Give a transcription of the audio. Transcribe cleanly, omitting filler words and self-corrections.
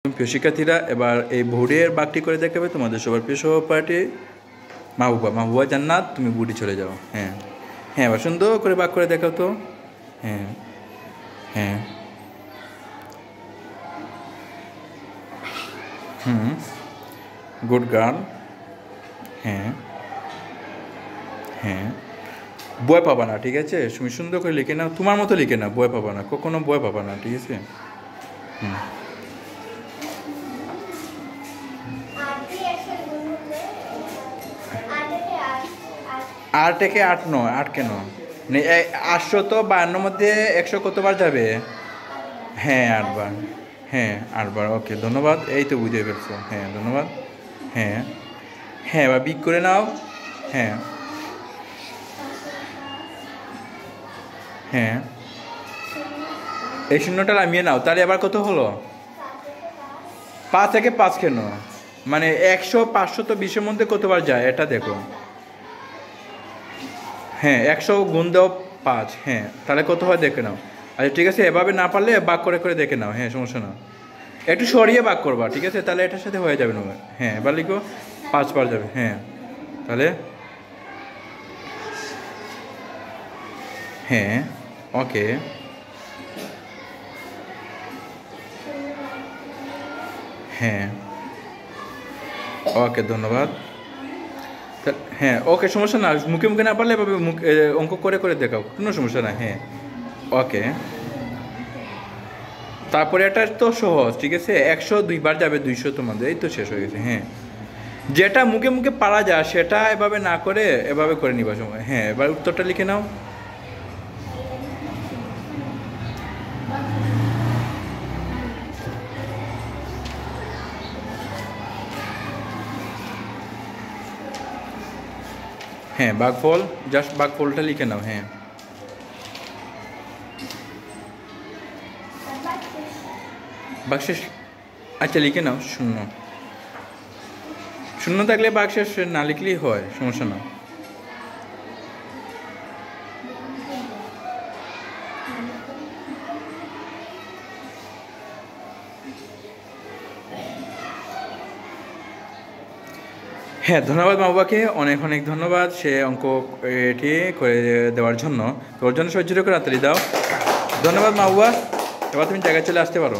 প্রিয় শিক্ষার্থীরা, এবার এই বোর্ডের বাকটি করে দেখাবে তোমাদের সবার প্রিয় সহপাঠী মাহবুবা। মাহবুবা জান্নাত, তুমি বুটি চলে যাও। হ্যাঁ হ্যাঁ, এবার সুন্দর করে বাক করে দেখাও তো। হ্যাঁ হ্যাঁ গুড গার্ল। হ্যাঁ হ্যাঁ, বয় পাবা না, ঠিক আছে? তুমি সুন্দর করে লিখে নাও, তোমার মতো লিখে নাও, বয় পাবা না, কখনো বয় পাবা না, ঠিক আছে? হুম, আট থেকে আট নয়, আট কেন? 852 মধ্যে 100 কতবার যাবে? হ্যাঁ 8বার। হ্যাঁ 8বার, ওকে ধন্যবাদ, এই তো বুঝে ফেলছো। হ্যাঁ ধন্যবাদ। হ্যাঁ হ্যাঁ, এবার বিক করে নাও। হ্যাঁ হ্যাঁ, এই শূন্যটা নামিয়ে নাও, তাহলে এবার কত হলো? 5 থেকে 5 কেন? মানে 100 520 মধ্যে কতবার যায় এটা দেখো। হ্যাঁ 100 গুণ দাও 5, হ্যাঁ তাহলে কত হয় দেখে নাও। আচ্ছা ঠিক আছে, এভাবে না পারলে বাক করে করে দেখে নাও। হ্যাঁ সমস্যা না, একটু সরিয়ে বাক করবা, ঠিক আছে? তাহলে এটার সাথে হয়ে যাবে না। হ্যাঁ এবার লিখো 5 বার যাবে। হ্যাঁ তাহলে হ্যাঁ ওকে। হ্যাঁ ওকে ধন্যবাদ। হ্যাঁ ওকে, সমস্যা না, মুখে মুখে না পারলে এভাবে অঙ্ক করে করে দেখাও, কোনো সমস্যা না। হ্যাঁ ওকে, তারপরে এটা তো সহজ, ঠিক আছে? 100 2বার যাবে, 200 তোমাদের, এই তো শেষ হয়ে গেছে। হ্যাঁ, যেটা মুখে মুখে পারা যায় সেটা এভাবে না করে এভাবে করে নিবা সময়। হ্যাঁ এবার উত্তরটা লিখে নাও। হ্যাঁ ভাগফল, জাস্ট ভাগফলটা লিখে নাও। হ্যাঁ ভাগশেষ, আচ্ছা লিখে নাও শূন্য। শূন্য থাকলে ভাগশেষ না লিখলেই হয়, সমস্যা না। হ্যাঁ ধন্যবাদ মাহবুবাকে, অনেক অনেক ধন্যবাদ, সে অঙ্ক এটি করে দেওয়ার জন্য। তোর জন্য সহ্য করে হাততালি দাও। ধন্যবাদ মাহবুবা, এবার তুমি জায়গায় চলে আসতে পারো।